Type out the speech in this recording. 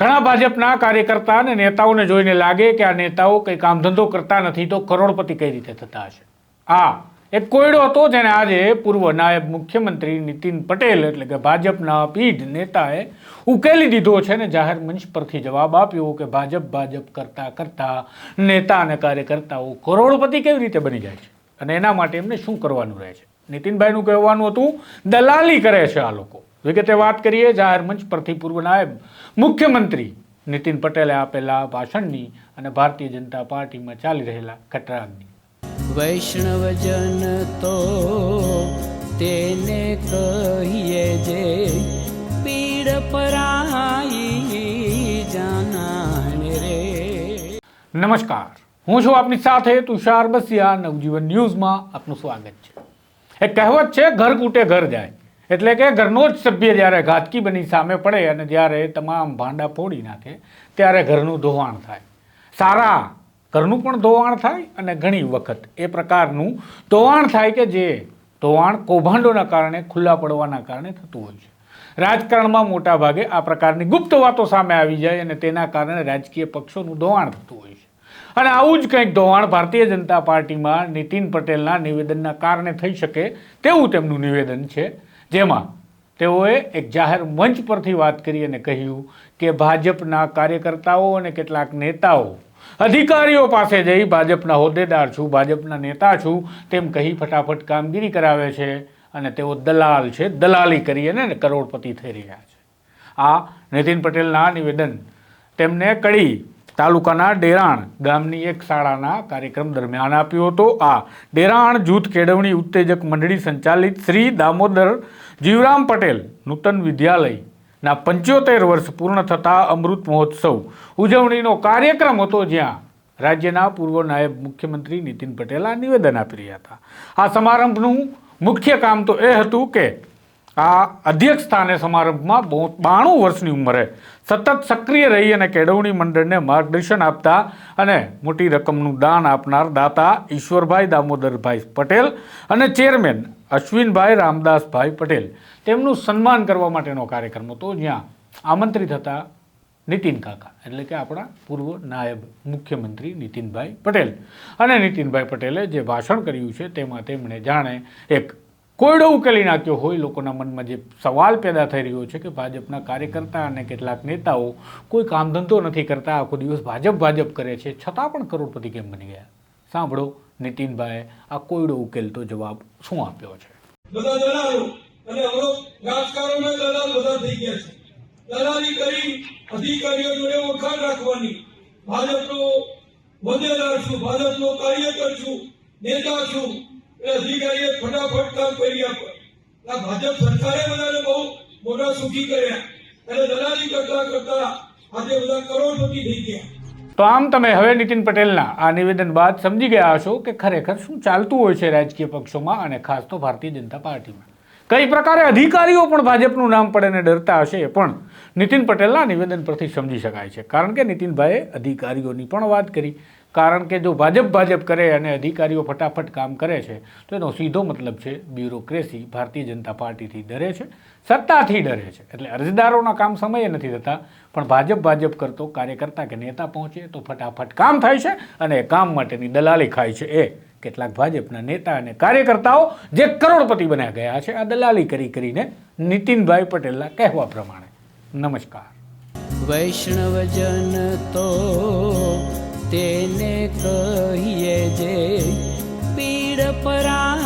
ઘણા ભાજપના કાર્યકર્તા અને નેતાઓને જોઈને લાગે કે આ નેતાઓ કંઈ કામ ધંધો કરતા નથી તો કરોડપતિ કઈ રીતે થતા હશે। આ એક કોયડો હતો જેને આજે પૂર્વ નાયબ મુખ્યમંત્રી નીતિન પટેલ એટલે કે ભાજપના પીઢ નેતાએ ઉકેલી દીધો છે ને જાહેર મંચ પરથી જવાબ આપ્યો કે ભાજપ કરતા કરતા નેતા અને કાર્યકર્તાઓ કરોડપતિ કેવી રીતે બની જાય છે અને એના માટે એમને શું કરવાનું રહે છે। નીતિનભાઈનું કહેવાનું હતું દલાલી કરે છે આ લોકો। વિગતે વાત કરીએ જાહેર મંચ પરથી પૂર્વ નાયબ મુખ્યમંત્રી નીતિન પટેલે આપેલા ભાષણની અને ભારતીય જનતા પાર્ટીમાં ચાલી રહેલા ખટરાગની। વૈષ્ણવજન તો તેને કહીએ જે પીડ પરાઈ જાનાને રે। નમસ્કાર, હું છું આપની સાથે તુષાર બસિયા। નવજીવન ન્યૂઝમાં આપનું સ્વાગત છે। એક કહેવત છે ઘર કૂટે ઘર જાય, એટલે કે ઘરનો જ સભ્ય જ્યારે ઘાતકી બની સામે પડે અને જ્યારે તમામ ભાંડા ફોડી નાખે ત્યારે ઘરનું ધોવાણ થાય। સારા ઘરનું પણ ધોવાણ થાય અને ઘણી વખત એ પ્રકારનું ધોવાણ થાય કે જે ધોવાણ કૌભાંડોના કારણે ખુલ્લા પડવાના કારણે થતું હોય છે। રાજકારણમાં મોટા ભાગે આ પ્રકારની ગુપ્ત વાતો સામે આવી જાય અને તેના કારણે રાજકીય પક્ષોનું ધોવાણ થતું હોય છે અને આવું જ કંઈક ધોવાણ ભારતીય જનતા પાર્ટીમાં નીતિન પટેલના નિવેદનના કારણે થઈ શકે તેવું તેમનું નિવેદન છે, જેમાં તેઓએ એક જાહેર મંચ પરથી વાત કરી અને કહ્યું કે ભાજપના કાર્યકર્તાઓ અને કેટલાક નેતાઓ અધિકારીઓ પાસે જઈ ભાજપના હોદ્દેદાર છું, ભાજપના નેતા છું તેમ કહી ફટાફટ કામગીરી કરાવે છે અને તેઓ દલાલ છે, દલાલી કરી અને કરોડપતિ થઈ રહ્યા છે। આ નીતિન પટેલના નિવેદન તેમને કડી તાલુકાના ડેરાણ ગામની એક શાળાના કાર્યક્રમ દરમિયાન આપ્યો હતો। આ ડેરાણ જૂથ કેળવણી ઉત્તેજક મંડળી સંચાલિત શ્રી દામોદર જીવરામ પટેલ નૂતન વિદ્યાલયના 75 વર્ષ પૂર્ણ થતા અમૃત મહોત્સવ ઉજવણીનો કાર્યક્રમ હતો, જ્યાં રાજ્યના પૂર્વ નાયબ મુખ્યમંત્રી નીતિન પટેલ આ નિવેદન આપી રહ્યા હતા। આ સમારંભનું મુખ્ય કામ તો એ હતું કે આ અધ્યક્ષ સ્થાને સમારંભમાં 92 વર્ષની ઉંમરે સતત સક્રિય રહી અને કેળવણી મંડળને માર્ગદર્શન આપતા અને મોટી રકમનું દાન આપનાર દાતા ઈશ્વરભાઈ દામોદરભાઈ પટેલ અને ચેરમેન અશ્વિનભાઈ રામદાસભાઈ પટેલ તેમનું સન્માન કરવા માટેનો કાર્યક્રમ હતો, જ્યાં આમંત્રિત હતા નીતિન કાકા એટલે કે આપણા પૂર્વ નાયબ મુખ્યમંત્રી નીતિનભાઈ પટેલ। અને નીતિનભાઈ પટેલે જે ભાષણ કર્યું છે તેમાં તેમણે જાણે એક કોયડો ઉકેલી નાખ્યો હોય। લોકોના મનમાં જે સવાલ પેદા થઈ રહ્યો છે કે ભાજપના કાર્યકર્તા અને કેટલાક નેતાઓ કોઈ કામ ધંધો નથી કરતા, આખો દિવસ ભાજપ કરે છે, છતાં પણ કરોડપતિ કેમ બની ગયા? સાંભળો નીતિનભાઈએ આ કોયડો ઉકેલતો જવાબ શું આપ્યો છે। બધા દલાલો અને રાજકારણમાં દલાલ બધા થઈ ગયા છે। દલાલી કરી અધિકારીઓ જોડે ઓળખાણ રાખવાની, ભાજપનો હોદ્દેદાર છું, ભાજપનો કાર્યકર છું, નેતા છું, અધિકારીએ ફટાફટ કામ કરી આપે। આ ભાજપ સરકારે બધાને બહુ મોટા સુખી કર્યા અને દલાલી કરતા કરતા આજે બધા કરોડપતિ થઈ ગયા। તો આમ તમે હવે નીતિન પટેલના આ નિવેદન બાદ સમજી ગયા હશો કે ખરેખર શું ચાલતું હોય છે રાજકીય પક્ષોમાં અને ખાસ તો ભારતીય જનતા પાર્ટીમાં। કઈ પ્રકારે અધિકારીઓ પણ ભાજપનું નામ પડે ને ડરતા હશે એ પણ નીતિન પટેલના નિવેદન પરથી સમજી શકાય છે, કારણ કે નીતિનભાઈએ અધિકારીઓની પણ વાત કરી। કારણ કે જો ભાજપ કરે અને અધિકારીઓ ફટાફટ કામ કરે છે તો એનો સીધો મતલબ છે બ્યુરોક્રેસી ભારતીય જનતા પાર્ટીથી ડરે છે, સત્તાથી ડરે છે। એટલે અરજદારોના કામ સમયે નથી થતા, પણ ભાજપ કરતો કાર્યકર્તા કે નેતા પહોંચે તો ફટાફટ કામ થાય છે અને એ કામ માટેની દલાલી ખાય છે એ કેટલાક ભાજપના નેતા અને કાર્યકર્તાઓ જે કરોડપતિ બન્યા ગયા છે આ દલાલી કરીને નીતિનભાઈ પટેલના કહેવા પ્રમાણે। નમસ્કાર। વૈષ્ણવજન તો તેને કહીએ જે પીડ પરાઈ